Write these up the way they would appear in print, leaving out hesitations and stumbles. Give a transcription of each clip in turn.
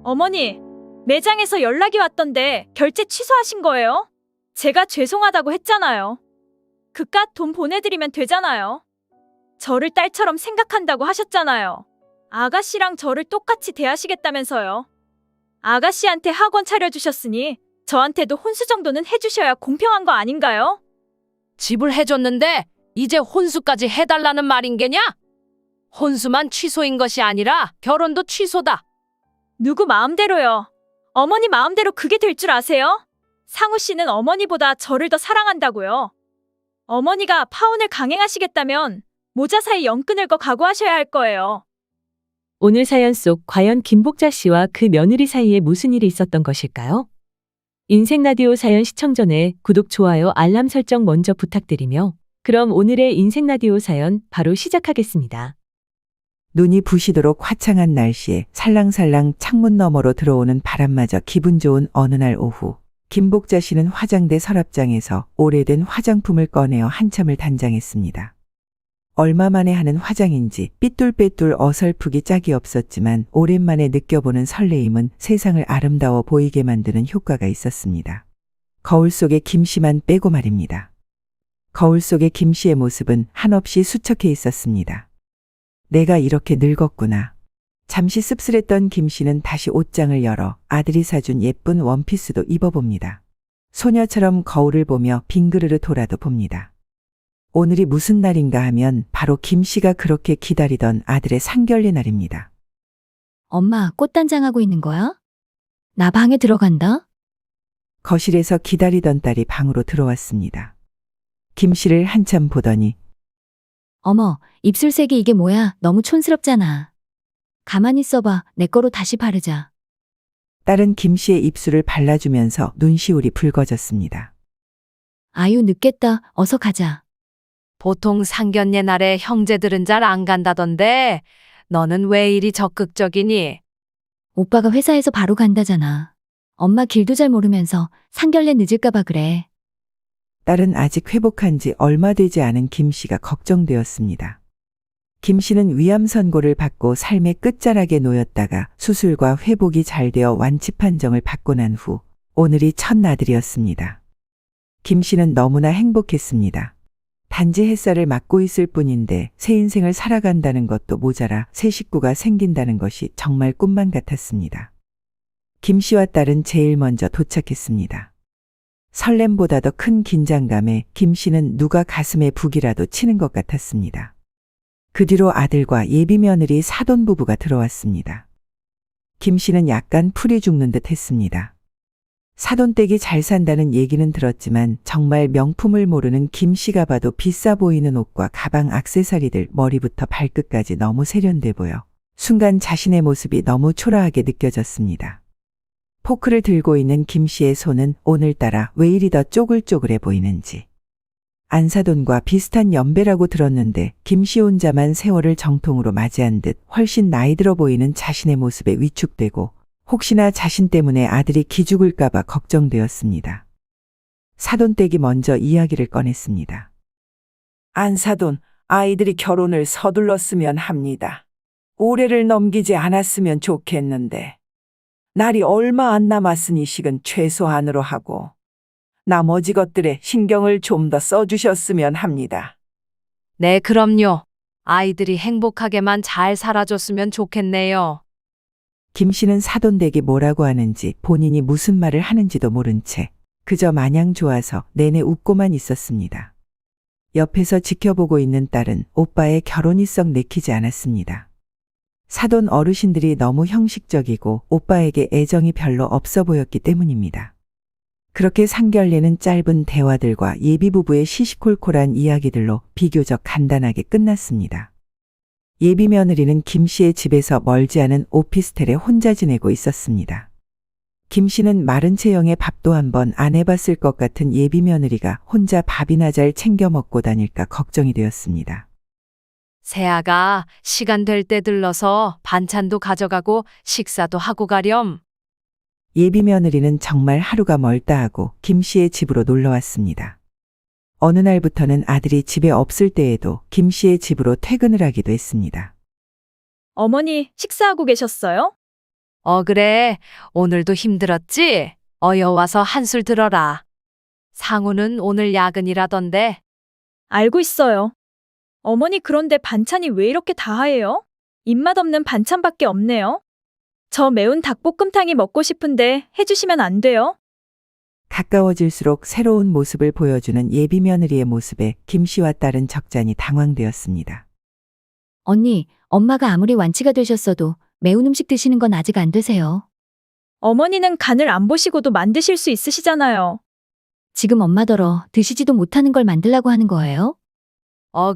어머니, 매장에서 연락이 왔던데 결제 취소하신 거예요? 제가 죄송하다고 했잖아요. 그깟 돈 보내드리면 되잖아요. 저를 딸처럼 생각한다고 하셨잖아요. 아가씨랑 저를 똑같이 대하시겠다면서요. 아가씨한테 학원 차려주셨으니 저한테도 혼수 정도는 해주셔야 공평한 거 아닌가요? 집을 해줬는데 이제 혼수까지 해달라는 말인 게냐? 혼수만 취소인 것이 아니라 결혼도 취소다. 누구 마음대로요. 어머니 마음대로 그게 될 줄 아세요? 상우 씨는 어머니보다 저를 더 사랑한다고요. 어머니가 파혼을 강행하시겠다면 모자 사이 연 끊을 거 각오하셔야 할 거예요. 오늘 사연 속 과연 김복자 씨와 그 며느리 사이에 무슨 일이 있었던 것일까요? 인생 라디오 사연 시청 전에 구독, 좋아요, 알람 설정 먼저 부탁드리며 그럼 오늘의 인생 라디오 사연 바로 시작하겠습니다. 눈이 부시도록 화창한 날씨에 살랑살랑 창문 너머로 들어오는 바람마저 기분 좋은 어느 날 오후, 김복자 씨는 화장대 서랍장에서 오래된 화장품을 꺼내어 한참을 단장했습니다. 얼마 만에 하는 화장인지 삐뚤빼뚤 어설프기 짝이 없었지만 오랜만에 느껴보는 설레임은 세상을 아름다워 보이게 만드는 효과가 있었습니다. 거울 속의 김씨만 빼고 말입니다. 거울 속의 김씨의 모습은 한없이 수척해 있었습니다. 내가 이렇게 늙었구나. 잠시 씁쓸했던 김씨는 다시 옷장을 열어 아들이 사준 예쁜 원피스도 입어봅니다. 소녀처럼 거울을 보며 빙그르르 돌아도 봅니다. 오늘이 무슨 날인가 하면 바로 김씨가 그렇게 기다리던 아들의 상견례 날입니다. 엄마, 꽃단장하고 있는 거야? 나 방에 들어간다? 거실에서 기다리던 딸이 방으로 들어왔습니다. 김씨를 한참 보더니 어머, 입술색이 이게 뭐야? 너무 촌스럽잖아. 가만히 있어봐. 내 거로 다시 바르자. 딸은 김씨의 입술을 발라주면서 눈시울이 붉어졌습니다. 아유, 늦겠다. 어서 가자. 보통 상견례 날에 형제들은 잘 안 간다던데 너는 왜 이리 적극적이니? 오빠가 회사에서 바로 간다잖아. 엄마 길도 잘 모르면서 상견례 늦을까봐 그래. 딸은 아직 회복한 지 얼마 되지 않은 김씨가 걱정되었습니다. 김씨는 위암 선고를 받고 삶의 끝자락에 놓였다가 수술과 회복이 잘 되어 완치 판정을 받고 난 후 오늘이 첫 나들이었습니다. 김씨는 너무나 행복했습니다. 단지 햇살을 맞고 있을 뿐인데 새 인생을 살아간다는 것도 모자라 새 식구가 생긴다는 것이 정말 꿈만 같았습니다. 김씨와 딸은 제일 먼저 도착했습니다. 설렘보다 더 큰 긴장감에 김씨는 누가 가슴에 북이라도 치는 것 같았습니다. 그 뒤로 아들과 예비 며느리 사돈 부부가 들어왔습니다. 김씨는 약간 풀이 죽는 듯 했습니다. 사돈댁이 잘 산다는 얘기는 들었지만 정말 명품을 모르는 김씨가 봐도 비싸 보이는 옷과 가방, 액세서리들 머리부터 발끝까지 너무 세련돼 보여 순간 자신의 모습이 너무 초라하게 느껴졌습니다. 포크를 들고 있는 김씨의 손은 오늘따라 왜 이리 더 쪼글쪼글해 보이는지. 안사돈과 비슷한 연배라고 들었는데 김씨 혼자만 세월을 정통으로 맞이한 듯 훨씬 나이 들어 보이는 자신의 모습에 위축되고 혹시나 자신 때문에 아들이 기죽을까봐 걱정되었습니다. 사돈댁이 먼저 이야기를 꺼냈습니다. 안사돈, 아이들이 결혼을 서둘렀으면 합니다. 올해를 넘기지 않았으면 좋겠는데. 날이 얼마 안 남았으니 식은 최소한으로 하고 나머지 것들에 신경을 좀 더 써주셨으면 합니다. 네, 그럼요. 아이들이 행복하게만 잘 살아줬으면 좋겠네요. 김씨는 사돈댁이 뭐라고 하는지 본인이 무슨 말을 하는지도 모른 채 그저 마냥 좋아서 내내 웃고만 있었습니다. 옆에서 지켜보고 있는 딸은 오빠의 결혼이 썩 내키지 않았습니다. 사돈 어르신들이 너무 형식적이고 오빠에게 애정이 별로 없어 보였기 때문입니다. 그렇게 상견례는 짧은 대화들과 예비부부의 시시콜콜한 이야기들로 비교적 간단하게 끝났습니다. 예비 며느리는 김씨의 집에서 멀지 않은 오피스텔에 혼자 지내고 있었습니다. 김씨는 마른 체형에 밥도 한번 안 해봤을 것 같은 예비 며느리가 혼자 밥이나 잘 챙겨 먹고 다닐까 걱정이 되었습니다. 새아가 시간 될 때 들러서 반찬도 가져가고 식사도 하고 가렴. 예비 며느리는 정말 하루가 멀다 하고 김씨의 집으로 놀러 왔습니다. 어느 날부터는 아들이 집에 없을 때에도 김씨의 집으로 퇴근을 하기도 했습니다. 어머니, 식사하고 계셨어요? 그래. 오늘도 힘들었지? 어여 와서 한술 들어라. 상우는 오늘 야근이라던데. 알고 있어요. 어머니 그런데 반찬이 왜 이렇게 다하해요? 입맛 없는 반찬밖에 없네요. 저 매운 닭볶음탕이 먹고 싶은데 해주시면 안 돼요? 가까워질수록 새로운 모습을 보여주는 예비 며느리의 모습에 김 씨와 딸은 적잖이 당황되었습니다. 언니, 엄마가 아무리 완치가 되셨어도 매운 음식 드시는 건 아직 안 드세요. 어머니는 간을 안 보시고도 만드실 수 있으시잖아요. 지금 엄마더러 드시지도 못하는 걸 만들라고 하는 거예요?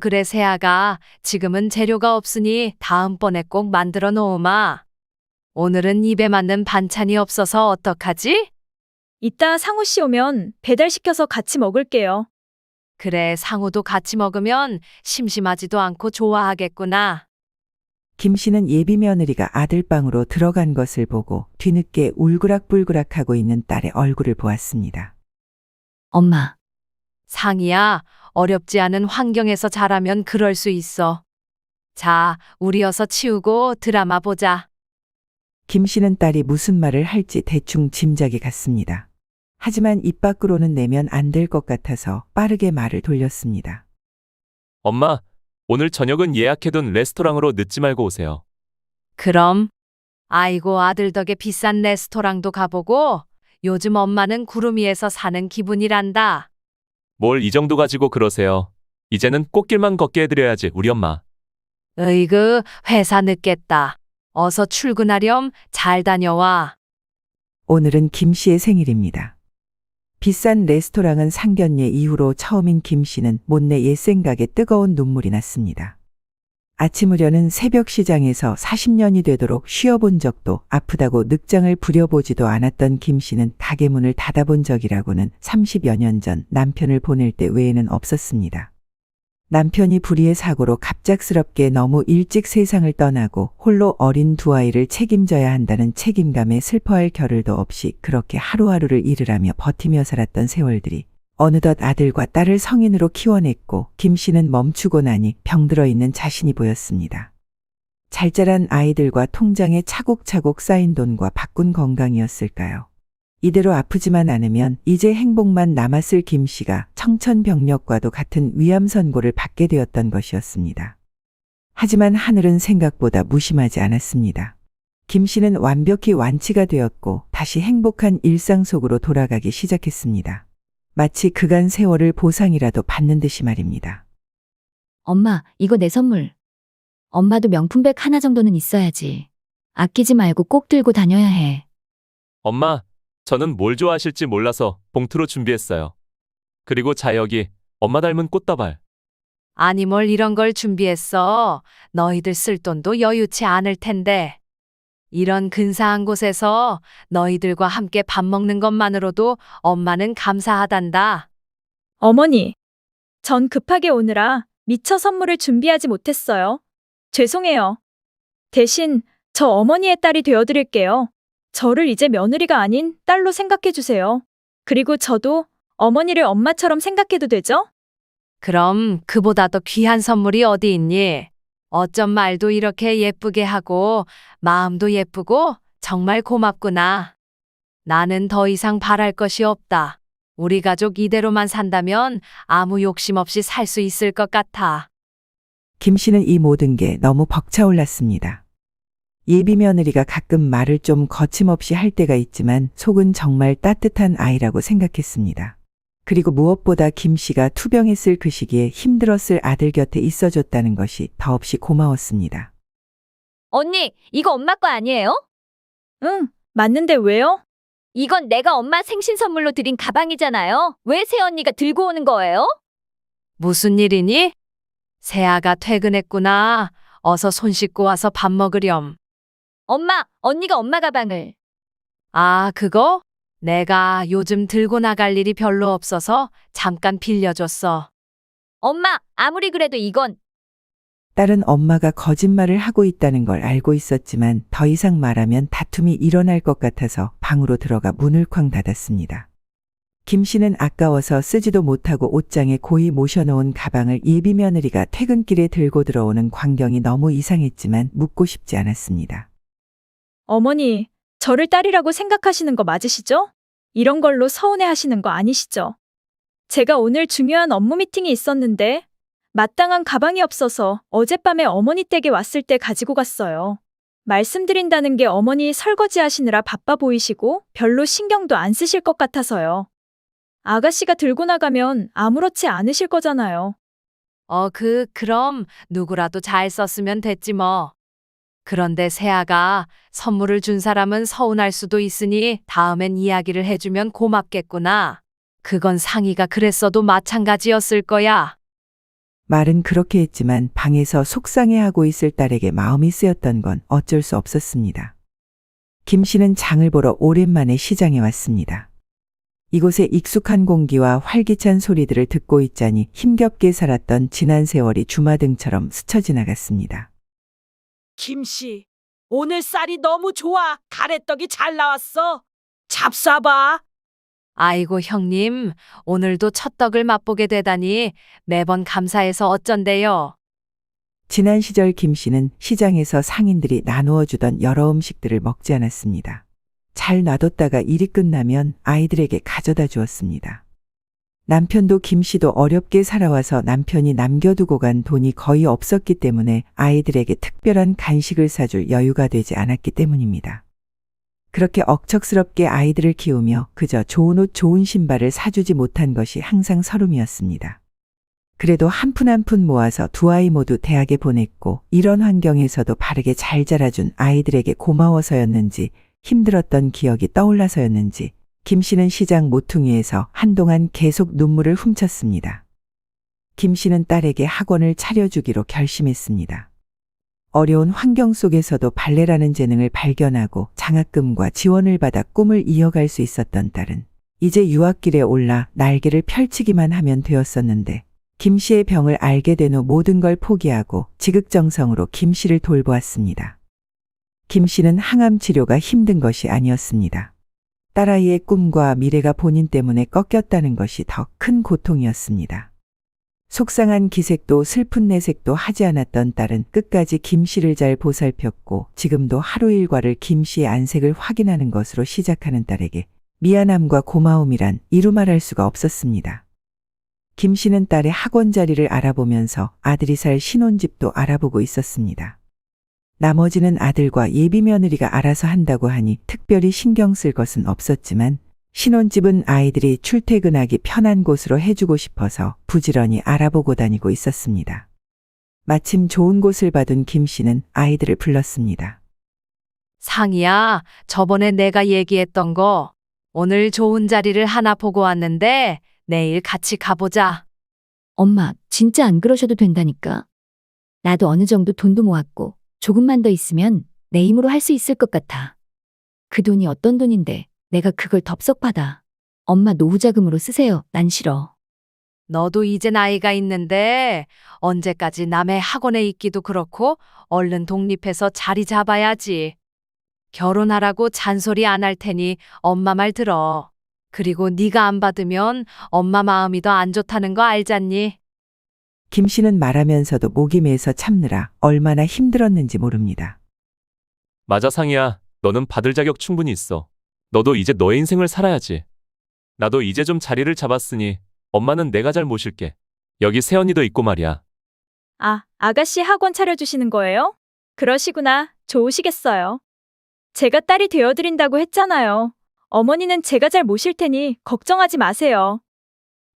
그래, 세아가. 지금은 재료가 없으니 다음번에 꼭 만들어 놓으마. 오늘은 입에 맞는 반찬이 없어서 어떡하지? 이따 상우 씨 오면 배달시켜서 같이 먹을게요. 그래, 상우도 같이 먹으면 심심하지도 않고 좋아하겠구나. 김 씨는 예비 며느리가 아들 방으로 들어간 것을 보고 뒤늦게 울그락불그락하고 있는 딸의 얼굴을 보았습니다. 엄마, 상이야, 어렵지 않은 환경에서 자라면 그럴 수 있어. 자, 우리 어서 치우고 드라마 보자. 김 씨는 딸이 무슨 말을 할지 대충 짐작이 갔습니다. 하지만 입 밖으로는 내면 안 될 것 같아서 빠르게 말을 돌렸습니다. 엄마, 오늘 저녁은 예약해둔 레스토랑으로 늦지 말고 오세요. 그럼. 아이고, 아들 덕에 비싼 레스토랑도 가보고 요즘 엄마는 구름 위에서 사는 기분이란다. 뭘 이 정도 가지고 그러세요. 이제는 꽃길만 걷게 해드려야지, 우리 엄마. 으이그, 회사 늦겠다. 어서 출근하렴. 잘 다녀와. 오늘은 김 씨의 생일입니다. 비싼 레스토랑은 상견례 이후로 처음인 김 씨는 못내 옛 생각에 뜨거운 눈물이 났습니다. 아침으려는 새벽 시장에서 40년이 되도록 쉬어본 적도 아프다고 늑장을 부려보지도 않았던 김 씨는 가게 문을 닫아본 적이라고는 30여 년 전 남편을 보낼 때 외에는 없었습니다. 남편이 불의의 사고로 갑작스럽게 너무 일찍 세상을 떠나고 홀로 어린 두 아이를 책임져야 한다는 책임감에 슬퍼할 겨를도 없이 그렇게 하루하루를 일을 하며 버티며 살았던 세월들이 어느덧 아들과 딸을 성인으로 키워냈고 김 씨는 멈추고 나니 병들어 있는 자신이 보였습니다. 잘 자란 아이들과 통장에 차곡차곡 쌓인 돈과 바꾼 건강이었을까요? 이대로 아프지만 않으면 이제 행복만 남았을 김 씨가 청천벽력과도 같은 위암 선고를 받게 되었던 것이었습니다. 하지만 하늘은 생각보다 무심하지 않았습니다. 김 씨는 완벽히 완치가 되었고 다시 행복한 일상 속으로 돌아가기 시작했습니다. 마치 그간 세월을 보상이라도 받는 듯이 말입니다. 엄마, 이거 내 선물. 엄마도 명품백 하나 정도는 있어야지. 아끼지 말고 꼭 들고 다녀야 해. 엄마, 저는 뭘 좋아하실지 몰라서 봉투로 준비했어요. 그리고 자, 여기 엄마 닮은 꽃다발. 아니, 뭘 이런 걸 준비했어. 너희들 쓸 돈도 여유치 않을 텐데. 이런 근사한 곳에서 너희들과 함께 밥 먹는 것만으로도 엄마는 감사하단다. 어머니, 전 급하게 오느라 미처 선물을 준비하지 못했어요. 죄송해요. 대신 저 어머니의 딸이 되어드릴게요. 저를 이제 며느리가 아닌 딸로 생각해 주세요. 그리고 저도 어머니를 엄마처럼 생각해도 되죠? 그럼 그보다 더 귀한 선물이 어디 있니? 어쩜 말도 이렇게 예쁘게 하고 마음도 예쁘고 정말 고맙구나. 나는 더 이상 바랄 것이 없다. 우리 가족 이대로만 산다면 아무 욕심 없이 살 수 있을 것 같아. 김 씨는 이 모든 게 너무 벅차올랐습니다. 예비 며느리가 가끔 말을 좀 거침없이 할 때가 있지만 속은 정말 따뜻한 아이라고 생각했습니다. 그리고 무엇보다 김 씨가 투병했을 그 시기에 힘들었을 아들 곁에 있어줬다는 것이 더없이 고마웠습니다. 언니, 이거 엄마 거 아니에요? 응, 맞는데 왜요? 이건 내가 엄마 생신 선물로 드린 가방이잖아요. 왜 새언니가 들고 오는 거예요? 무슨 일이니? 세아가 퇴근했구나. 어서 손 씻고 와서 밥 먹으렴. 엄마, 언니가 엄마 가방을. 아, 그거? 내가 요즘 들고 나갈 일이 별로 없어서 잠깐 빌려줬어. 엄마, 아무리 그래도 이건. 딸은 엄마가 거짓말을 하고 있다는 걸 알고 있었지만 더 이상 말하면 다툼이 일어날 것 같아서 방으로 들어가 문을 쾅 닫았습니다. 김 씨는 아까워서 쓰지도 못하고 옷장에 고이 모셔놓은 가방을 예비 며느리가 퇴근길에 들고 들어오는 광경이 너무 이상했지만 묻고 싶지 않았습니다. 어머니, 저를 딸이라고 생각하시는 거 맞으시죠? 이런 걸로 서운해 하시는 거 아니시죠? 제가 오늘 중요한 업무 미팅이 있었는데 마땅한 가방이 없어서 어젯밤에 어머니 댁에 왔을 때 가지고 갔어요. 말씀드린다는 게 어머니 설거지 하시느라 바빠 보이시고 별로 신경도 안 쓰실 것 같아서요. 아가씨가 들고 나가면 아무렇지 않으실 거잖아요. 그럼 누구라도 잘 썼으면 됐지 뭐. 그런데 세아가 선물을 준 사람은 서운할 수도 있으니 다음엔 이야기를 해주면 고맙겠구나. 그건 상희가 그랬어도 마찬가지였을 거야. 말은 그렇게 했지만 방에서 속상해하고 있을 딸에게 마음이 쓰였던 건 어쩔 수 없었습니다. 김 씨는 장을 보러 오랜만에 시장에 왔습니다. 이곳의 익숙한 공기와 활기찬 소리들을 듣고 있자니 힘겹게 살았던 지난 세월이 주마등처럼 스쳐 지나갔습니다. 김씨, 오늘 쌀이 너무 좋아. 가래떡이 잘 나왔어. 잡숴봐. 아이고 형님, 오늘도 첫 떡을 맛보게 되다니 매번 감사해서 어쩐대요. 지난 시절 김 씨는 시장에서 상인들이 나누어 주던 여러 음식들을 먹지 않았습니다. 잘 놔뒀다가 일이 끝나면 아이들에게 가져다 주었습니다. 남편도 김 씨도 어렵게 살아와서 남편이 남겨두고 간 돈이 거의 없었기 때문에 아이들에게 특별한 간식을 사줄 여유가 되지 않았기 때문입니다. 그렇게 억척스럽게 아이들을 키우며 그저 좋은 옷 좋은 신발을 사주지 못한 것이 항상 서름이었습니다. 그래도 한 푼 한 푼 모아서 두 아이 모두 대학에 보냈고 이런 환경에서도 바르게 잘 자라준 아이들에게 고마워서였는지 힘들었던 기억이 떠올라서였는지 김 씨는 시장 모퉁이에서 한동안 계속 눈물을 훔쳤습니다. 김 씨는 딸에게 학원을 차려주기로 결심했습니다. 어려운 환경 속에서도 발레라는 재능을 발견하고 장학금과 지원을 받아 꿈을 이어갈 수 있었던 딸은 이제 유학길에 올라 날개를 펼치기만 하면 되었었는데 김 씨의 병을 알게 된 후 모든 걸 포기하고 지극정성으로 김 씨를 돌보았습니다. 김 씨는 항암 치료가 힘든 것이 아니었습니다. 딸아이의 꿈과 미래가 본인 때문에 꺾였다는 것이 더 큰 고통이었습니다. 속상한 기색도 슬픈 내색도 하지 않았던 딸은 끝까지 김 씨를 잘 보살폈고 지금도 하루 일과를 김 씨의 안색을 확인하는 것으로 시작하는 딸에게 미안함과 고마움이란 이루 말할 수가 없었습니다. 김 씨는 딸의 학원 자리를 알아보면서 아들이 살 신혼집도 알아보고 있었습니다. 나머지는 아들과 예비 며느리가 알아서 한다고 하니 특별히 신경 쓸 것은 없었지만 신혼집은 아이들이 출퇴근하기 편한 곳으로 해주고 싶어서 부지런히 알아보고 다니고 있었습니다. 마침 좋은 곳을 받은 김 씨는 아이들을 불렀습니다. 상희야, 저번에 내가 얘기했던 거 오늘 좋은 자리를 하나 보고 왔는데 내일 같이 가보자. 엄마, 진짜 안 그러셔도 된다니까. 나도 어느 정도 돈도 모았고 조금만 더 있으면 내 힘으로 할 수 있을 것 같아. 그 돈이 어떤 돈인데 내가 그걸 덥석 받아. 엄마 노후자금으로 쓰세요. 난 싫어. 너도 이제 나이가 있는데 언제까지 남의 학원에 있기도 그렇고 얼른 독립해서 자리 잡아야지. 결혼하라고 잔소리 안 할 테니 엄마 말 들어. 그리고 네가 안 받으면 엄마 마음이 더 안 좋다는 거 알잖니? 김 씨는 말하면서도 목이 메서 참느라 얼마나 힘들었는지 모릅니다. 맞아 상희야. 너는 받을 자격 충분히 있어. 너도 이제 너의 인생을 살아야지. 나도 이제 좀 자리를 잡았으니 엄마는 내가 잘 모실게. 여기 새언니도 있고 말이야. 아, 아가씨 학원 차려주시는 거예요? 그러시구나. 좋으시겠어요. 제가 딸이 되어드린다고 했잖아요. 어머니는 제가 잘 모실 테니 걱정하지 마세요.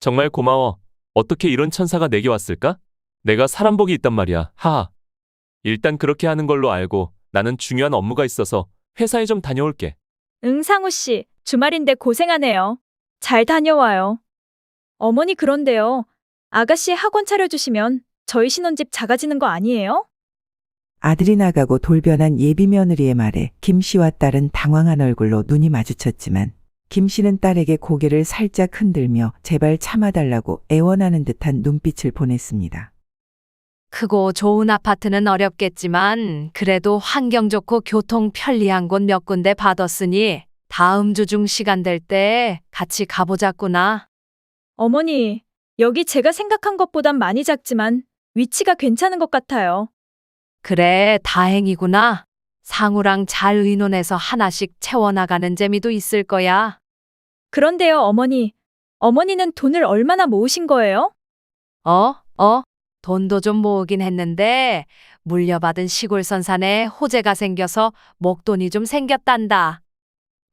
정말 고마워. 어떻게 이런 천사가 내게 왔을까? 내가 사람 복이 있단 말이야. 하하. 일단 그렇게 하는 걸로 알고 나는 중요한 업무가 있어서 회사에 좀 다녀올게. 응, 상우 씨. 주말인데 고생하네요. 잘 다녀와요. 어머니 그런데요. 아가씨 학원 차려주시면 저희 신혼집 작아지는 거 아니에요? 아들이 나가고 돌변한 예비 며느리의 말에 김 씨와 딸은 당황한 얼굴로 눈이 마주쳤지만 김 씨는 딸에게 고개를 살짝 흔들며 제발 참아달라고 애원하는 듯한 눈빛을 보냈습니다. 크고 좋은 아파트는 어렵겠지만 그래도 환경 좋고 교통 편리한 곳 몇 군데 받았으니 다음 주 중 시간 될 때 같이 가보자꾸나. 어머니, 여기 제가 생각한 것보단 많이 작지만 위치가 괜찮은 것 같아요. 그래, 다행이구나. 상우랑 잘 의논해서 하나씩 채워나가는 재미도 있을 거야. 그런데요, 어머니. 어머니는 돈을 얼마나 모으신 거예요? 돈도 좀 모으긴 했는데 물려받은 시골 선산에 호재가 생겨서 목돈이 좀 생겼단다.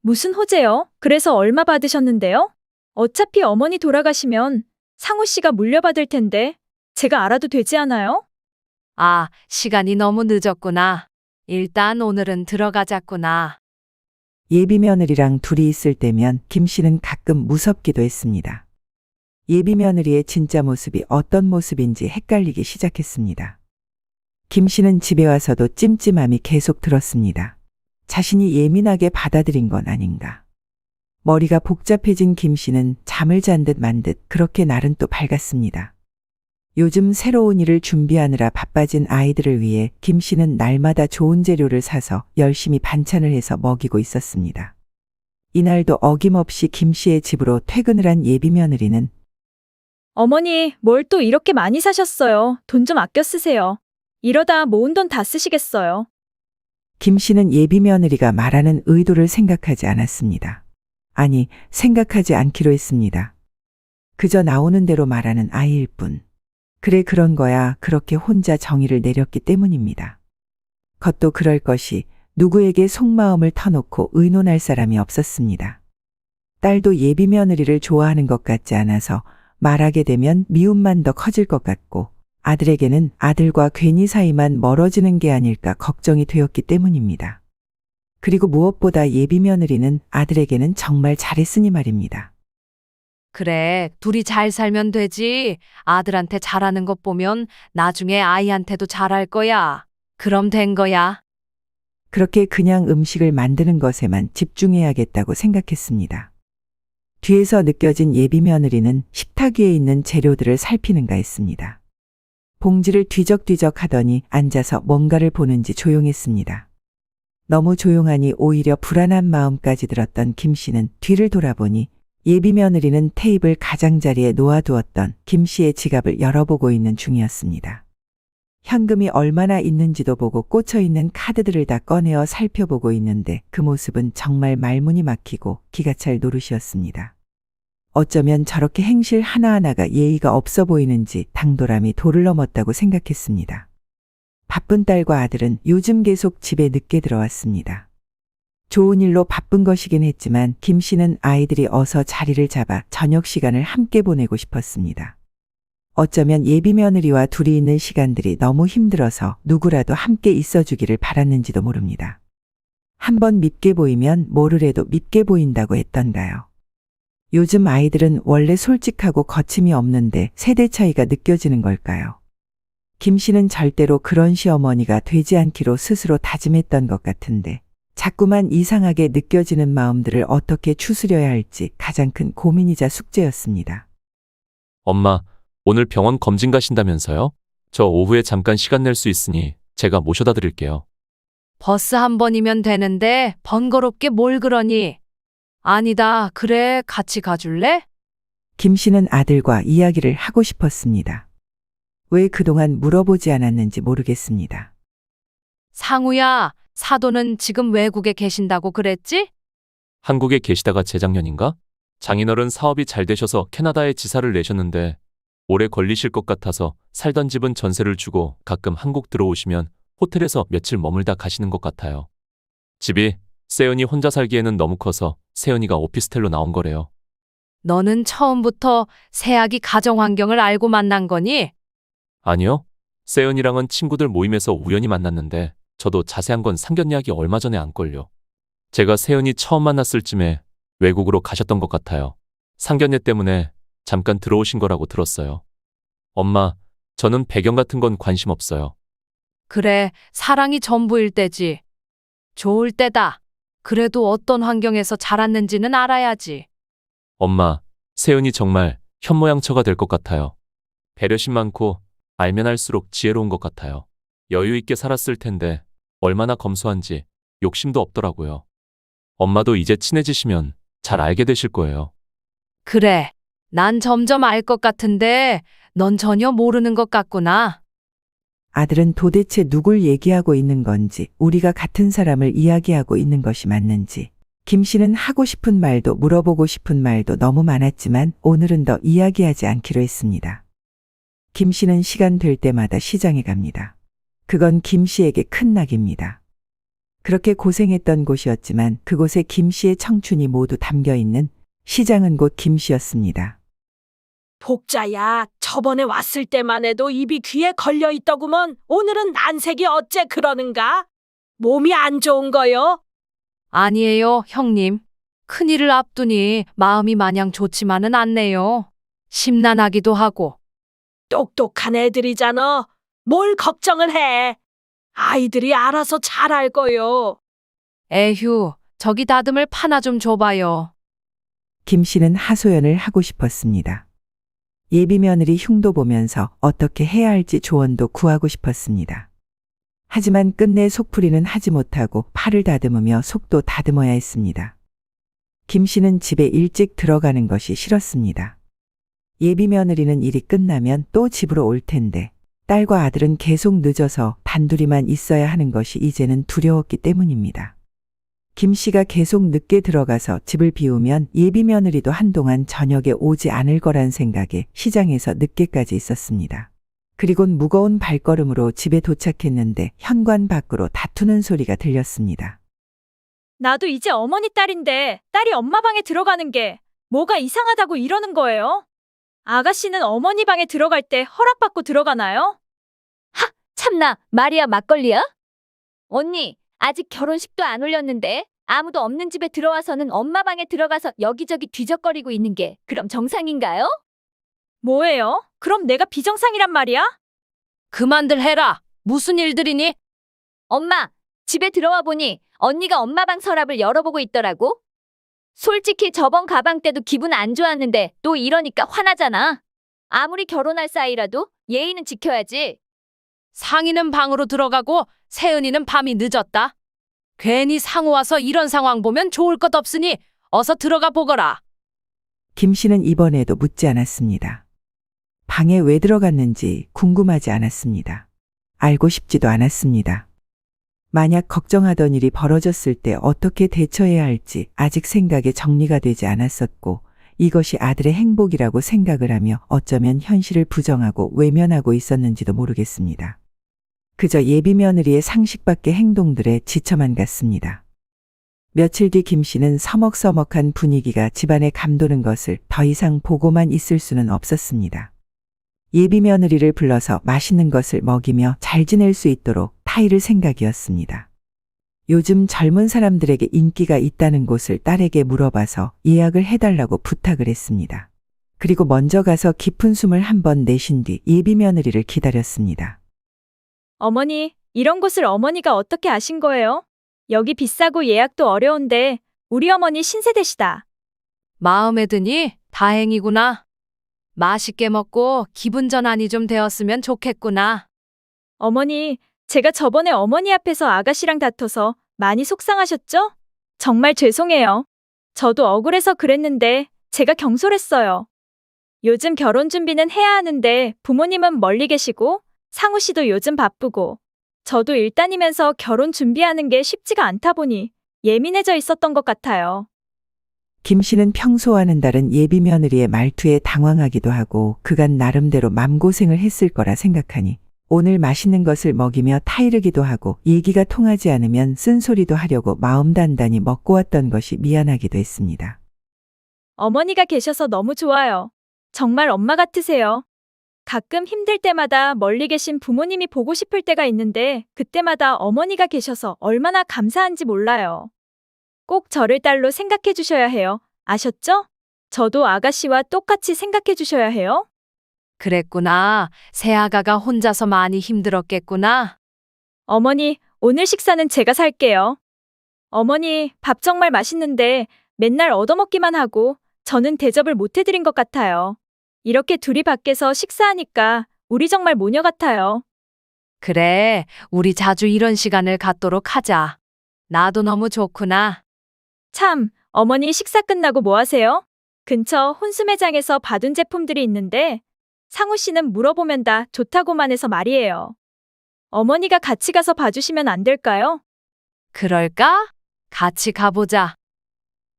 무슨 호재요? 그래서 얼마 받으셨는데요? 어차피 어머니 돌아가시면 상우 씨가 물려받을 텐데 제가 알아도 되지 않아요? 아, 시간이 너무 늦었구나. 일단 오늘은 들어가자꾸나. 예비 며느리랑 둘이 있을 때면 김 씨는 가끔 무섭기도 했습니다. 예비 며느리의 진짜 모습이 어떤 모습인지 헷갈리기 시작했습니다. 김 씨는 집에 와서도 찜찜함이 계속 들었습니다. 자신이 예민하게 받아들인 건 아닌가. 머리가 복잡해진 김 씨는 잠을 잔 듯 만 듯 그렇게 날은 또 밝았습니다. 요즘 새로운 일을 준비하느라 바빠진 아이들을 위해 김 씨는 날마다 좋은 재료를 사서 열심히 반찬을 해서 먹이고 있었습니다. 이날도 어김없이 김 씨의 집으로 퇴근을 한 예비 며느리는 어머니, 뭘 또 이렇게 많이 사셨어요? 돈 좀 아껴 쓰세요. 이러다 모은 돈 다 쓰시겠어요. 김 씨는 예비 며느리가 말하는 의도를 생각하지 않았습니다. 아니, 생각하지 않기로 했습니다. 그저 나오는 대로 말하는 아이일 뿐. 그래 그런 거야 그렇게 혼자 정의를 내렸기 때문입니다. 겉도 그럴 것이 누구에게 속마음을 터놓고 의논할 사람이 없었습니다. 딸도 예비 며느리를 좋아하는 것 같지 않아서 말하게 되면 미움만 더 커질 것 같고 아들에게는 아들과 괜히 사이만 멀어지는 게 아닐까 걱정이 되었기 때문입니다. 그리고 무엇보다 예비 며느리는 아들에게는 정말 잘했으니 말입니다. 그래, 둘이 잘 살면 되지. 아들한테 잘하는 것 보면 나중에 아이한테도 잘할 거야. 그럼 된 거야. 그렇게 그냥 음식을 만드는 것에만 집중해야겠다고 생각했습니다. 뒤에서 느껴진 예비 며느리는 식탁 위에 있는 재료들을 살피는가 했습니다. 봉지를 뒤적뒤적 하더니 앉아서 뭔가를 보는지 조용했습니다. 너무 조용하니 오히려 불안한 마음까지 들었던 김 씨는 뒤를 돌아보니 예비 며느리는 테이블 가장자리에 놓아두었던 김 씨의 지갑을 열어보고 있는 중이었습니다. 현금이 얼마나 있는지도 보고 꽂혀있는 카드들을 다 꺼내어 살펴보고 있는데 그 모습은 정말 말문이 막히고 기가 찰 노릇이었습니다. 어쩌면 저렇게 행실 하나하나가 예의가 없어 보이는지 당돌함이 도를 넘었다고 생각했습니다. 바쁜 딸과 아들은 요즘 계속 집에 늦게 들어왔습니다. 좋은 일로 바쁜 것이긴 했지만 김 씨는 아이들이 어서 자리를 잡아 저녁 시간을 함께 보내고 싶었습니다. 어쩌면 예비 며느리와 둘이 있는 시간들이 너무 힘들어서 누구라도 함께 있어주기를 바랐는지도 모릅니다. 한번 밉게 보이면 뭐를해도 밉게 보인다고 했던가요. 요즘 아이들은 원래 솔직하고 거침이 없는데 세대 차이가 느껴지는 걸까요? 김 씨는 절대로 그런 시어머니가 되지 않기로 스스로 다짐했던 것 같은데 자꾸만 이상하게 느껴지는 마음들을 어떻게 추스려야 할지 가장 큰 고민이자 숙제였습니다. 엄마, 오늘 병원 검진 가신다면서요? 저 오후에 잠깐 시간 낼 수 있으니 제가 모셔다 드릴게요. 버스 한 번이면 되는데 번거롭게 뭘 그러니? 아니다. 그래, 같이 가줄래? 김 씨는 아들과 이야기를 하고 싶었습니다. 왜 그동안 물어보지 않았는지 모르겠습니다. 상우야, 사돈은 지금 외국에 계신다고 그랬지? 한국에 계시다가 재작년인가? 장인어른 사업이 잘 되셔서 캐나다에 지사를 내셨는데 오래 걸리실 것 같아서 살던 집은 전세를 주고 가끔 한국 들어오시면 호텔에서 며칠 머물다 가시는 것 같아요. 집이 세연이 혼자 살기에는 너무 커서 세연이가 오피스텔로 나온 거래요. 너는 처음부터 새아기 가정 환경을 알고 만난 거니? 아니요. 세연이랑은 친구들 모임에서 우연히 만났는데 저도 자세한 건 상견례하기 얼마 전에 안걸요. 제가 세연이 처음 만났을 쯤에 외국으로 가셨던 것 같아요. 상견례 때문에 잠깐 들어오신 거라고 들었어요. 엄마, 저는 배경 같은 건 관심 없어요. 그래, 사랑이 전부일 때지. 좋을 때다. 그래도 어떤 환경에서 자랐는지는 알아야지. 엄마, 세연이 정말 현모양처가 될 것 같아요. 배려심 많고 알면 알수록 지혜로운 것 같아요. 여유 있게 살았을 텐데 얼마나 검소한지 욕심도 없더라고요. 엄마도 이제 친해지시면 잘 알게 되실 거예요. 그래, 난 점점 알 것 같은데 넌 전혀 모르는 것 같구나. 아들은 도대체 누굴 얘기하고 있는 건지, 우리가 같은 사람을 이야기하고 있는 것이 맞는지. 김 씨는 하고 싶은 말도 물어보고 싶은 말도 너무 많았지만 오늘은 더 이야기하지 않기로 했습니다. 김 씨는 시간 될 때마다 시장에 갑니다. 그건 김 씨에게 큰 낙입니다. 그렇게 고생했던 곳이었지만 그곳에 김 씨의 청춘이 모두 담겨 있는 시장은 곧 김 씨였습니다. 복자야, 저번에 왔을 때만 해도 입이 귀에 걸려 있더구먼. 오늘은 난색이 어째 그러는가? 몸이 안 좋은 거요? 아니에요, 형님. 큰일을 앞두니 마음이 마냥 좋지만은 않네요. 심란하기도 하고. 똑똑한 애들이잖아. 뭘 걱정을 해. 아이들이 알아서 잘할 거요. 에휴, 저기 다듬을 파나 좀 줘봐요. 김 씨는 하소연을 하고 싶었습니다. 예비 며느리 흉도 보면서 어떻게 해야 할지 조언도 구하고 싶었습니다. 하지만 끝내 속풀이는 하지 못하고 팔을 다듬으며 속도 다듬어야 했습니다. 김 씨는 집에 일찍 들어가는 것이 싫었습니다. 예비 며느리는 일이 끝나면 또 집으로 올 텐데 딸과 아들은 계속 늦어서 단둘이만 있어야 하는 것이 이제는 두려웠기 때문입니다. 김 씨가 계속 늦게 들어가서 집을 비우면 예비 며느리도 한동안 저녁에 오지 않을 거란 생각에 시장에서 늦게까지 있었습니다. 그리곤 무거운 발걸음으로 집에 도착했는데 현관 밖으로 다투는 소리가 들렸습니다. 나도 이제 어머니 딸인데 딸이 엄마 방에 들어가는 게 뭐가 이상하다고 이러는 거예요? 아가씨는 어머니 방에 들어갈 때 허락받고 들어가나요? 참나, 말이야 막걸리야? 언니, 아직 결혼식도 안 올렸는데 아무도 없는 집에 들어와서는 엄마 방에 들어가서 여기저기 뒤적거리고 있는 게 그럼 정상인가요? 뭐예요? 그럼 내가 비정상이란 말이야? 그만들 해라. 무슨 일들이니? 엄마, 집에 들어와 보니 언니가 엄마 방 서랍을 열어보고 있더라고. 솔직히 저번 가방 때도 기분 안 좋았는데 또 이러니까 화나잖아. 아무리 결혼할 사이라도 예의는 지켜야지. 상희는 방으로 들어가고 세은이는 밤이 늦었다. 괜히 상우 와서 이런 상황 보면 좋을 것 없으니 어서 들어가 보거라. 김 씨는 이번에도 묻지 않았습니다. 방에 왜 들어갔는지 궁금하지 않았습니다. 알고 싶지도 않았습니다. 만약 걱정하던 일이 벌어졌을 때 어떻게 대처해야 할지 아직 생각에 정리가 되지 않았었고 이것이 아들의 행복이라고 생각을 하며 어쩌면 현실을 부정하고 외면하고 있었는지도 모르겠습니다. 그저 예비 며느리의 상식밖의 행동들에 지쳐만 갔습니다. 며칠 뒤 김 씨는 서먹서먹한 분위기가 집안에 감도는 것을 더 이상 보고만 있을 수는 없었습니다. 예비 며느리를 불러서 맛있는 것을 먹이며 잘 지낼 수 있도록 타이를 생각이었습니다. 요즘 젊은 사람들에게 인기가 있다는 곳을 딸에게 물어봐서 예약을 해달라고 부탁을 했습니다. 그리고 먼저 가서 깊은 숨을 한번 내쉰 뒤 예비 며느리를 기다렸습니다. 어머니, 이런 곳을 어머니가 어떻게 아신 거예요? 여기 비싸고 예약도 어려운데 우리 어머니 신세대시다. 마음에 드니 다행이구나. 맛있게 먹고 기분 전환이 좀 되었으면 좋겠구나. 어머니, 제가 저번에 어머니 앞에서 아가씨랑 다퉈서 많이 속상하셨죠? 정말 죄송해요. 저도 억울해서 그랬는데 제가 경솔했어요. 요즘 결혼 준비는 해야 하는데 부모님은 멀리 계시고 상우 씨도 요즘 바쁘고 저도 일단이면서 결혼 준비하는 게 쉽지가 않다 보니 예민해져 있었던 것 같아요. 김 씨는 평소와는 다른 예비 며느리의 말투에 당황하기도 하고 그간 나름대로 맘고생을 했을 거라 생각하니 오늘 맛있는 것을 먹이며 타이르기도 하고 얘기가 통하지 않으면 쓴소리도 하려고 마음 단단히 먹고 왔던 것이 미안하기도 했습니다. 어머니가 계셔서 너무 좋아요. 정말 엄마 같으세요. 가끔 힘들 때마다 멀리 계신 부모님이 보고 싶을 때가 있는데 그때마다 어머니가 계셔서 얼마나 감사한지 몰라요. 꼭 저를 딸로 생각해 주셔야 해요. 아셨죠? 저도 아가씨와 똑같이 생각해 주셔야 해요. 그랬구나. 새아가가 혼자서 많이 힘들었겠구나. 어머니, 오늘 식사는 제가 살게요. 어머니, 밥 정말 맛있는데 맨날 얻어먹기만 하고 저는 대접을 못 해드린 것 같아요. 이렇게 둘이 밖에서 식사하니까 우리 정말 모녀 같아요. 그래, 우리 자주 이런 시간을 갖도록 하자. 나도 너무 좋구나. 참, 어머니 식사 끝나고 뭐 하세요? 근처 혼수 매장에서 받은 제품들이 있는데 상우 씨는 물어보면 다 좋다고만 해서 말이에요. 어머니가 같이 가서 봐주시면 안 될까요? 그럴까? 같이 가보자.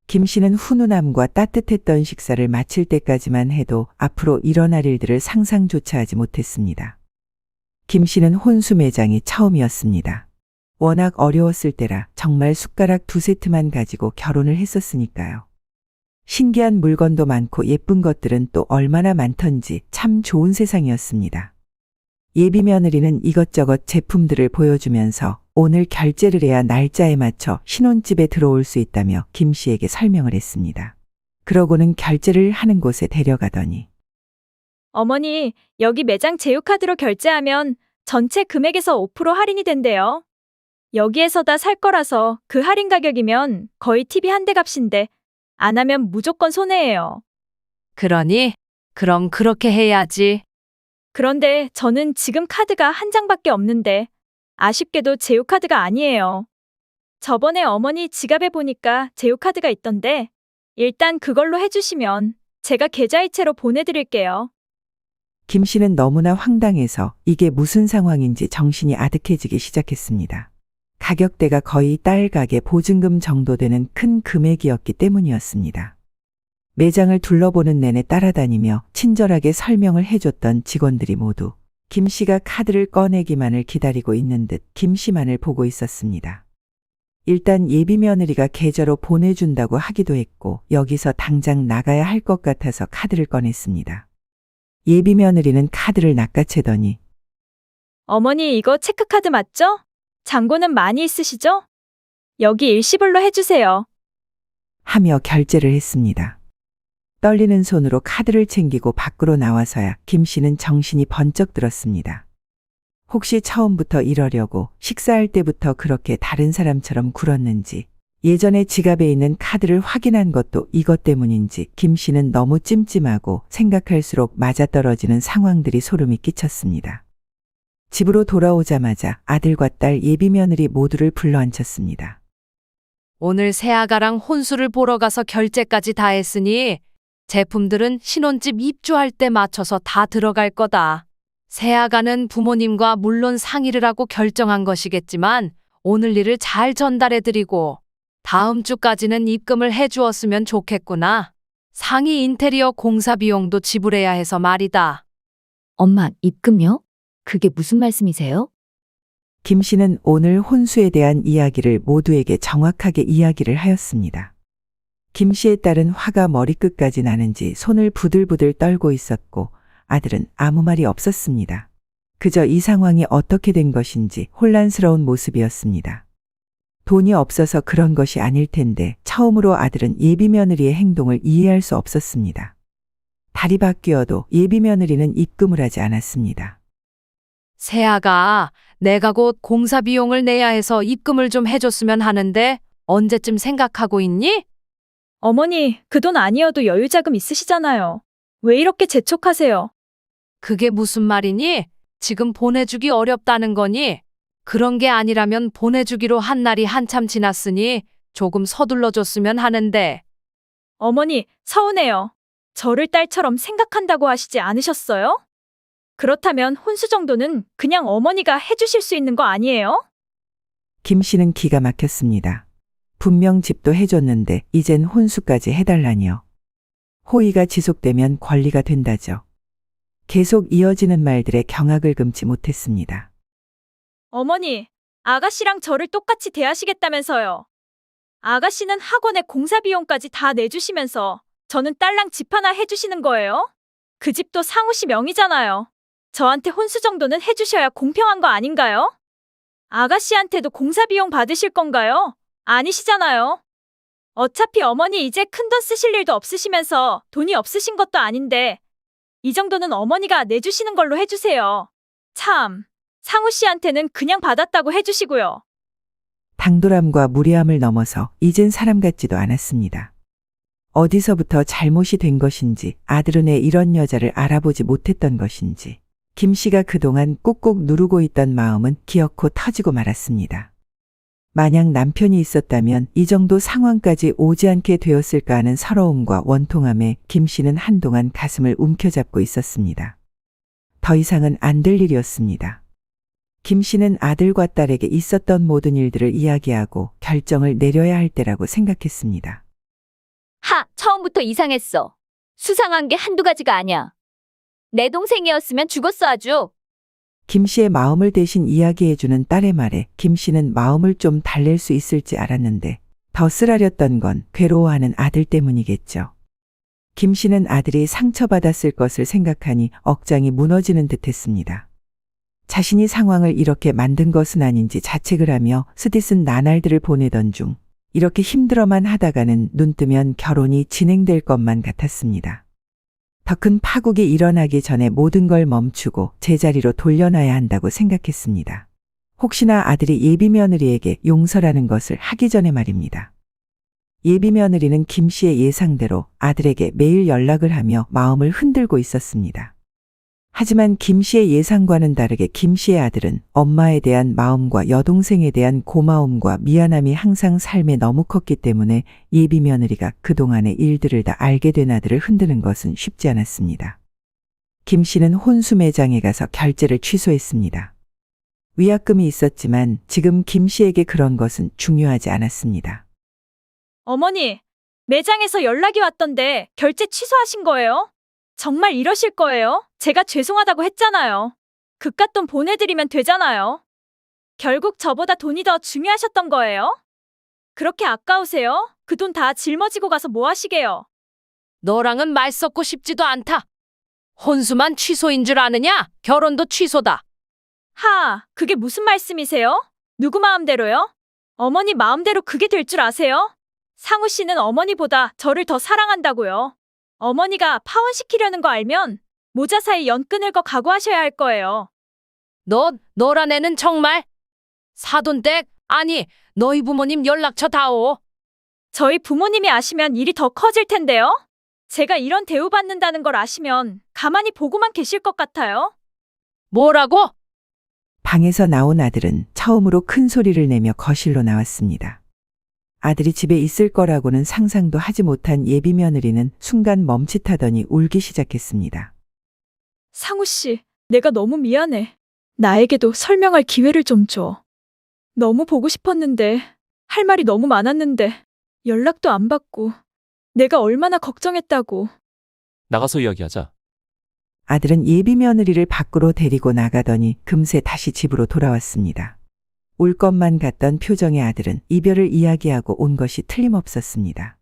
김 씨는 훈훈함과 따뜻했던 식사를 마칠 때까지만 해도 앞으로 일어날 일들을 상상조차 하지 못했습니다. 김 씨는 혼수 매장이 처음이었습니다. 워낙 어려웠을 때라 정말 숟가락 2세트만 가지고 결혼을 했었으니까요. 신기한 물건도 많고 예쁜 것들은 또 얼마나 많던지 참 좋은 세상이었습니다. 예비 며느리는 이것저것 제품들을 보여주면서 오늘 결제를 해야 날짜에 맞춰 신혼집에 들어올 수 있다며 김 씨에게 설명을 했습니다. 그러고는 결제를 하는 곳에 데려가더니 어머니, 여기 매장 제휴카드로 결제하면 전체 금액에서 5% 할인이 된대요. 여기에서 다 살 거라서 그 할인 가격이면 거의 TV 한 대 값인데 안 하면 무조건 손해예요. 그러니? 그럼 그렇게 해야지. 그런데 저는 지금 카드가 한 장밖에 없는데 아쉽게도 제휴카드가 아니에요. 저번에 어머니 지갑에 보니까 제휴카드가 있던데 일단 그걸로 해주시면 제가 계좌이체로 보내드릴게요. 김 씨는 너무나 황당해서 이게 무슨 상황인지 정신이 아득해지기 시작했습니다. 가격대가 거의 딸 가게 보증금 정도 되는 큰 금액이었기 때문이었습니다. 매장을 둘러보는 내내 따라다니며 친절하게 설명을 해줬던 직원들이 모두 김 씨가 카드를 꺼내기만을 기다리고 있는 듯 김 씨만을 보고 있었습니다. 일단 예비 며느리가 계좌로 보내준다고 하기도 했고 여기서 당장 나가야 할 것 같아서 카드를 꺼냈습니다. 예비 며느리는 카드를 낚아채더니 어머니 이거 체크카드 맞죠? 잔고는 많이 있으시죠? 여기 일시불로 해주세요. 하며 결제를 했습니다. 떨리는 손으로 카드를 챙기고 밖으로 나와서야 김 씨는 정신이 번쩍 들었습니다. 혹시 처음부터 이러려고 식사할 때부터 그렇게 다른 사람처럼 굴었는지 예전에 지갑에 있는 카드를 확인한 것도 이것 때문인지 김 씨는 너무 찜찜하고 생각할수록 맞아떨어지는 상황들이 소름이 끼쳤습니다. 집으로 돌아오자마자 아들과 딸 예비 며느리 모두를 불러앉혔습니다. 오늘 새아가랑 혼수를 보러 가서 결제까지 다 했으니 제품들은 신혼집 입주할 때 맞춰서 다 들어갈 거다. 새아가는 부모님과 물론 상의를 하고 결정한 것이겠지만 오늘 일을 잘 전달해드리고 다음 주까지는 입금을 해주었으면 좋겠구나. 상위 인테리어 공사 비용도 지불해야 해서 말이다. 엄마, 입금요? 그게 무슨 말씀이세요? 김 씨는 오늘 혼수에 대한 이야기를 모두에게 정확하게 이야기를 하였습니다. 김 씨의 딸은 화가 머리끝까지 나는지 손을 부들부들 떨고 있었고 아들은 아무 말이 없었습니다. 그저 이 상황이 어떻게 된 것인지 혼란스러운 모습이었습니다. 돈이 없어서 그런 것이 아닐 텐데 처음으로 아들은 예비 며느리의 행동을 이해할 수 없었습니다. 달이 바뀌어도 예비 며느리는 입금을 하지 않았습니다. 새아가, 내가 곧 공사 비용을 내야 해서 입금을 좀 해줬으면 하는데 언제쯤 생각하고 있니? 어머니, 그 돈 아니어도 여유자금 있으시잖아요. 왜 이렇게 재촉하세요? 그게 무슨 말이니? 지금 보내주기 어렵다는 거니? 그런 게 아니라면 보내주기로 한 날이 한참 지났으니 조금 서둘러 줬으면 하는데. 어머니, 서운해요. 저를 딸처럼 생각한다고 하시지 않으셨어요? 그렇다면 혼수 정도는 그냥 어머니가 해주실 수 있는 거 아니에요? 김 씨는 기가 막혔습니다. 분명 집도 해줬는데 이젠 혼수까지 해달라니요. 호의가 지속되면 권리가 된다죠. 계속 이어지는 말들에 경악을 금치 못했습니다. 어머니, 아가씨랑 저를 똑같이 대하시겠다면서요. 아가씨는 학원에 공사 비용까지 다 내주시면서 저는 딸랑 집 하나 해주시는 거예요? 그 집도 상우 씨 명의잖아요. 저한테 혼수 정도는 해주셔야 공평한 거 아닌가요? 아가씨한테도 공사 비용 받으실 건가요? 아니시잖아요. 어차피 어머니 이제 큰돈 쓰실 일도 없으시면서 돈이 없으신 것도 아닌데 이 정도는 어머니가 내주시는 걸로 해주세요. 참, 상우 씨한테는 그냥 받았다고 해주시고요. 당돌함과 무례함을 넘어서 이젠 사람 같지도 않았습니다. 어디서부터 잘못이 된 것인지 아들은 왜 이런 여자를 알아보지 못했던 것인지 김 씨가 그동안 꾹꾹 누르고 있던 마음은 기어코 터지고 말았습니다. 만약 남편이 있었다면 이 정도 상황까지 오지 않게 되었을까 하는 서러움과 원통함에 김 씨는 한동안 가슴을 움켜잡고 있었습니다. 더 이상은 안 될 일이었습니다. 김 씨는 아들과 딸에게 있었던 모든 일들을 이야기하고 결정을 내려야 할 때라고 생각했습니다. 처음부터 이상했어. 수상한 게 한두 가지가 아니야. 내 동생이었으면 죽었어 아주. 김 씨의 마음을 대신 이야기해주는 딸의 말에 김 씨는 마음을 좀 달랠 수 있을지 알았는데 더 쓰라렸던 건 괴로워하는 아들 때문이겠죠. 김 씨는 아들이 상처받았을 것을 생각하니 억장이 무너지는 듯 했습니다. 자신이 상황을 이렇게 만든 것은 아닌지 자책을 하며 쓰디쓴 나날들을 보내던 중 이렇게 힘들어만 하다가는 눈 뜨면 결혼이 진행될 것만 같았습니다. 더 큰 파국이 일어나기 전에 모든 걸 멈추고 제자리로 돌려놔야 한다고 생각했습니다. 혹시나 아들이 예비 며느리에게 용서라는 것을 하기 전에 말입니다. 예비 며느리는 김 씨의 예상대로 아들에게 매일 연락을 하며 마음을 흔들고 있었습니다. 하지만 김 씨의 예상과는 다르게 김 씨의 아들은 엄마에 대한 마음과 여동생에 대한 고마움과 미안함이 항상 삶에 너무 컸기 때문에 예비 며느리가 그동안의 일들을 다 알게 된 아들을 흔드는 것은 쉽지 않았습니다. 김 씨는 혼수 매장에 가서 결제를 취소했습니다. 위약금이 있었지만 지금 김 씨에게 그런 것은 중요하지 않았습니다. 어머니, 매장에서 연락이 왔던데 결제 취소하신 거예요? 정말 이러실 거예요? 제가 죄송하다고 했잖아요. 그깟 돈 보내드리면 되잖아요. 결국 저보다 돈이 더 중요하셨던 거예요? 그렇게 아까우세요? 그 돈 다 짊어지고 가서 뭐 하시게요? 너랑은 말 섞고 싶지도 않다. 혼수만 취소인 줄 아느냐? 결혼도 취소다. 그게 무슨 말씀이세요? 누구 마음대로요? 어머니 마음대로 그게 될 줄 아세요? 상우 씨는 어머니보다 저를 더 사랑한다고요. 어머니가 파혼시키려는 거 알면 모자 사이 연 끊을 거 각오하셔야 할 거예요. 너란 애는 정말 사돈댁 아니 너희 부모님 연락처 다오. 저희 부모님이 아시면 일이 더 커질 텐데요. 제가 이런 대우받는다는 걸 아시면 가만히 보고만 계실 것 같아요. 뭐라고? 방에서 나온 아들은 처음으로 큰 소리를 내며 거실로 나왔습니다. 아들이 집에 있을 거라고는 상상도 하지 못한 예비 며느리는 순간 멈칫하더니 울기 시작했습니다. 상우 씨, 내가 너무 미안해. 나에게도 설명할 기회를 좀 줘. 너무 보고 싶었는데, 할 말이 너무 많았는데, 연락도 안 받고, 내가 얼마나 걱정했다고. 나가서 이야기하자. 아들은 예비 며느리를 밖으로 데리고 나가더니 금세 다시 집으로 돌아왔습니다. 울 것만 같던 표정의 아들은 이별을 이야기하고 온 것이 틀림없었습니다.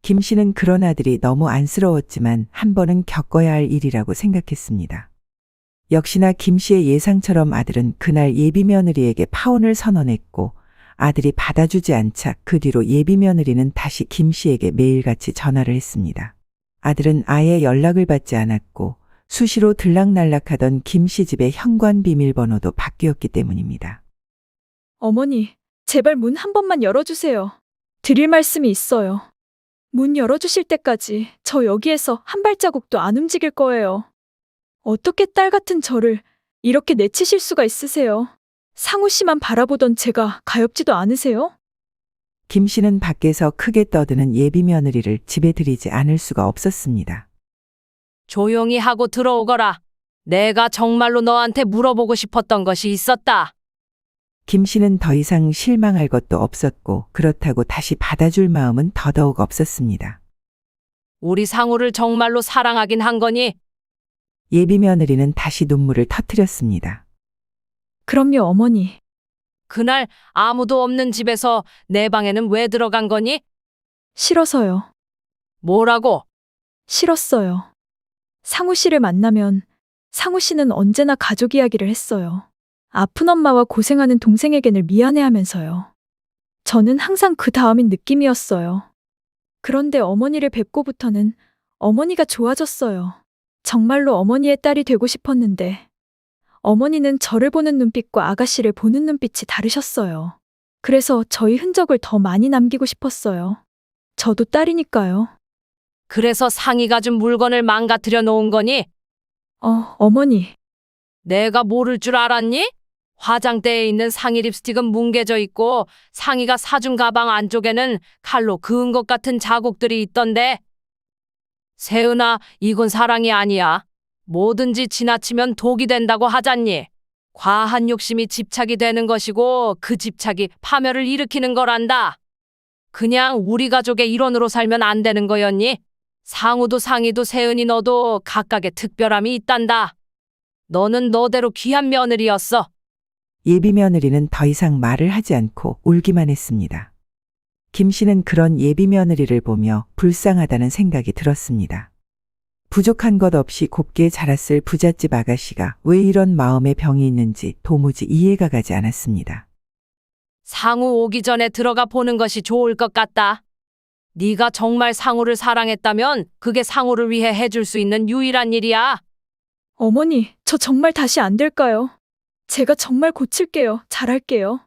김 씨는 그런 아들이 너무 안쓰러웠지만 한 번은 겪어야 할 일이라고 생각했습니다. 역시나 김 씨의 예상처럼 아들은 그날 예비 며느리에게 파혼을 선언했고 아들이 받아주지 않자 그 뒤로 예비 며느리는 다시 김 씨에게 매일같이 전화를 했습니다. 아들은 아예 연락을 받지 않았고 수시로 들락날락하던 김 씨 집의 현관 비밀번호도 바뀌었기 때문입니다. 어머니, 제발 문 한 번만 열어주세요. 드릴 말씀이 있어요. 문 열어주실 때까지 저 여기에서 한 발자국도 안 움직일 거예요. 어떻게 딸 같은 저를 이렇게 내치실 수가 있으세요? 상우 씨만 바라보던 제가 가엾지도 않으세요? 김 씨는 밖에서 크게 떠드는 예비 며느리를 집에 들이지 않을 수가 없었습니다. 조용히 하고 들어오거라. 내가 정말로 너한테 물어보고 싶었던 것이 있었다. 김 씨는 더 이상 실망할 것도 없었고 그렇다고 다시 받아줄 마음은 더더욱 없었습니다. 우리 상우를 정말로 사랑하긴 한 거니? 예비 며느리는 다시 눈물을 터뜨렸습니다. 그럼요, 어머니. 그날 아무도 없는 집에서 내 방에는 왜 들어간 거니? 싫어서요. 뭐라고? 싫었어요. 상우 씨를 만나면 상우 씨는 언제나 가족 이야기를 했어요. 아픈 엄마와 고생하는 동생에게 늘 미안해하면서요. 저는 항상 그 다음인 느낌이었어요. 그런데 어머니를 뵙고부터는 어머니가 좋아졌어요. 정말로 어머니의 딸이 되고 싶었는데 어머니는 저를 보는 눈빛과 아가씨를 보는 눈빛이 다르셨어요. 그래서 저희 흔적을 더 많이 남기고 싶었어요. 저도 딸이니까요. 그래서 상이가 준 물건을 망가뜨려 놓은 거니? 어머니. 내가 모를 줄 알았니? 화장대에 있는 상의 립스틱은 뭉개져 있고 상이가 사준 가방 안쪽에는 칼로 그은 것 같은 자국들이 있던데. 세은아, 이건 사랑이 아니야. 뭐든지 지나치면 독이 된다고 하잖니. 과한 욕심이 집착이 되는 것이고 그 집착이 파멸을 일으키는 거란다. 그냥 우리 가족의 일원으로 살면 안 되는 거였니? 상우도 상희도 세은이 너도 각각의 특별함이 있단다. 너는 너대로 귀한 며느리였어. 예비 며느리는 더 이상 말을 하지 않고 울기만 했습니다. 김 씨는 그런 예비 며느리를 보며 불쌍하다는 생각이 들었습니다. 부족한 것 없이 곱게 자랐을 부잣집 아가씨가 왜 이런 마음의 병이 있는지 도무지 이해가 가지 않았습니다. 상우 오기 전에 들어가 보는 것이 좋을 것 같다. 네가 정말 상우를 사랑했다면 그게 상우를 위해 해줄 수 있는 유일한 일이야. 어머니, 저 정말 다시 안 될까요? 제가 정말 고칠게요. 잘할게요.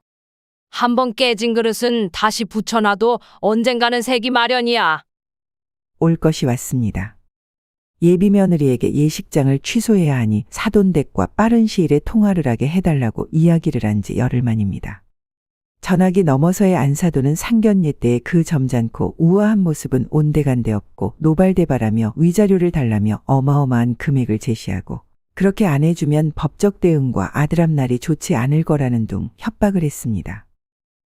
한번 깨진 그릇은 다시 붙여놔도 언젠가는 새기 마련이야. 올 것이 왔습니다. 예비 며느리에게 예식장을 취소해야 하니 사돈댁과 빠른 시일에 통화를 하게 해달라고 이야기를 한 지 열흘 만입니다. 전화기 너머서의 안사돈은 상견례 때의 그 점잖고 우아한 모습은 온데간데 없고 노발대발하며 위자료를 달라며 어마어마한 금액을 제시하고 그렇게 안 해주면 법적 대응과 아들앞날이 좋지 않을 거라는 둥 협박을 했습니다.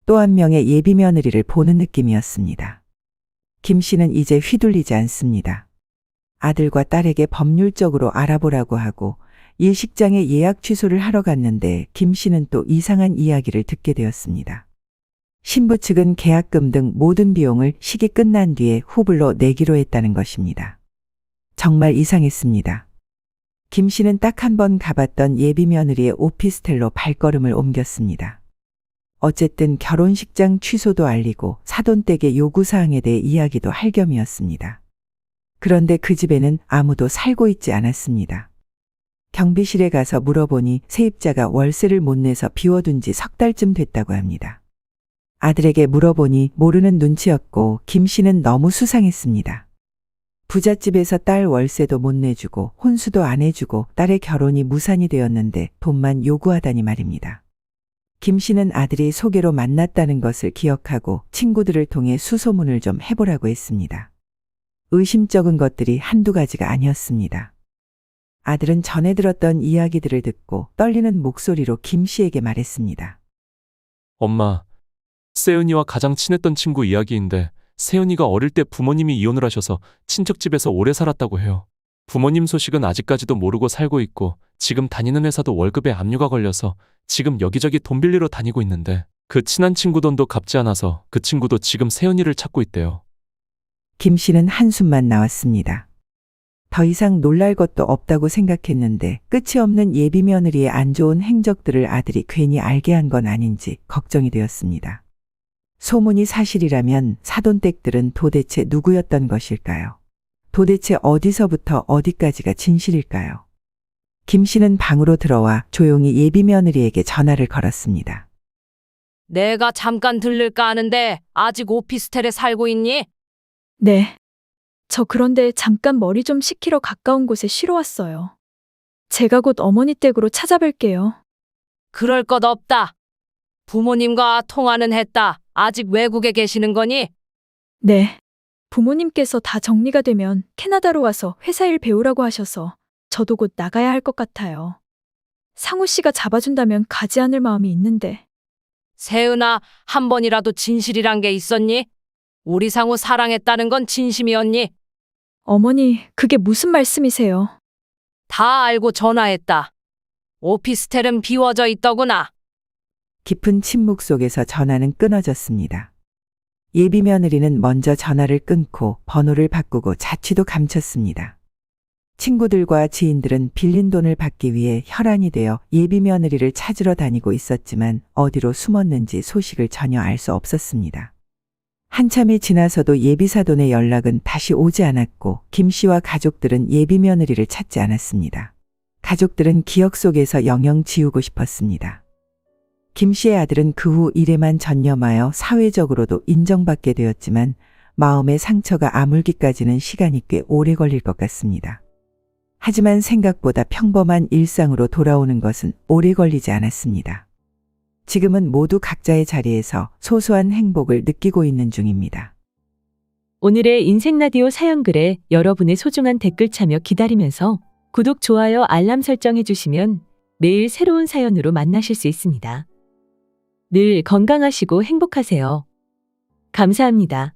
또 한 명의 예비 며느리를 보는 느낌이었습니다. 김 씨는 이제 휘둘리지 않습니다. 아들과 딸에게 법률적으로 알아보라고 하고 예식장에 예약 취소를 하러 갔는데 김 씨는 또 이상한 이야기를 듣게 되었습니다. 신부 측은 계약금 등 모든 비용을 식이 끝난 뒤에 후불로 내기로 했다는 것입니다. 정말 이상했습니다. 김 씨는 딱 한 번 가봤던 예비 며느리의 오피스텔로 발걸음을 옮겼습니다. 어쨌든 결혼식장 취소도 알리고 사돈댁의 요구사항에 대해 이야기도 할 겸이었습니다. 그런데 그 집에는 아무도 살고 있지 않았습니다. 경비실에 가서 물어보니 세입자가 월세를 못 내서 비워둔 지 석 달쯤 됐다고 합니다. 아들에게 물어보니 모르는 눈치였고 김 씨는 너무 수상했습니다. 부잣집에서 딸 월세도 못 내주고 혼수도 안 해주고 딸의 결혼이 무산이 되었는데 돈만 요구하다니 말입니다. 김 씨는 아들이 소개로 만났다는 것을 기억하고 친구들을 통해 수소문을 좀 해보라고 했습니다. 의심쩍은 것들이 한두 가지가 아니었습니다. 아들은 전에 들었던 이야기들을 듣고 떨리는 목소리로 김 씨에게 말했습니다. 엄마, 세은이와 가장 친했던 친구 이야기인데 세은이가 어릴 때 부모님이 이혼을 하셔서 친척 집에서 오래 살았다고 해요. 부모님 소식은 아직까지도 모르고 살고 있고 지금 다니는 회사도 월급에 압류가 걸려서 지금 여기저기 돈 빌리러 다니고 있는데 그 친한 친구 돈도 갚지 않아서 그 친구도 지금 세은이를 찾고 있대요. 김 씨는 한숨만 나왔습니다. 더 이상 놀랄 것도 없다고 생각했는데 끝이 없는 예비 며느리의 안 좋은 행적들을 아들이 괜히 알게 한 건 아닌지 걱정이 되었습니다. 소문이 사실이라면 사돈댁들은 도대체 누구였던 것일까요? 도대체 어디서부터 어디까지가 진실일까요? 김 씨는 방으로 들어와 조용히 예비 며느리에게 전화를 걸었습니다. 내가 잠깐 들를까 하는데 아직 오피스텔에 살고 있니? 네. 저 그런데 잠깐 머리 좀 식히러 가까운 곳에 쉬러 왔어요. 제가 곧 어머니 댁으로 찾아뵐게요. 그럴 것 없다. 부모님과 통화는 했다. 아직 외국에 계시는 거니? 네. 부모님께서 다 정리가 되면 캐나다로 와서 회사 일 배우라고 하셔서 저도 곧 나가야 할 것 같아요. 상우 씨가 잡아준다면 가지 않을 마음이 있는데. 세은아, 한 번이라도 진실이란 게 있었니? 우리 상우 사랑했다는 건 진심이었니? 어머니, 그게 무슨 말씀이세요? 다 알고 전화했다. 오피스텔은 비워져 있더구나. 깊은 침묵 속에서 전화는 끊어졌습니다. 예비 며느리는 먼저 전화를 끊고 번호를 바꾸고 자취도 감췄습니다. 친구들과 지인들은 빌린 돈을 받기 위해 혈안이 되어 예비 며느리를 찾으러 다니고 있었지만 어디로 숨었는지 소식을 전혀 알 수 없었습니다. 한참이 지나서도 예비 사돈의 연락은 다시 오지 않았고 김 씨와 가족들은 예비 며느리를 찾지 않았습니다. 가족들은 기억 속에서 영영 지우고 싶었습니다. 김 씨의 아들은 그 후 일에만 전념하여 사회적으로도 인정받게 되었지만 마음의 상처가 아물기까지는 시간이 꽤 오래 걸릴 것 같습니다. 하지만 생각보다 평범한 일상으로 돌아오는 것은 오래 걸리지 않았습니다. 지금은 모두 각자의 자리에서 소소한 행복을 느끼고 있는 중입니다. 오늘의 인생라디오 사연글에 여러분의 소중한 댓글 참여 기다리면서 구독, 좋아요, 알람 설정해 주시면 매일 새로운 사연으로 만나실 수 있습니다. 늘 건강하시고 행복하세요. 감사합니다.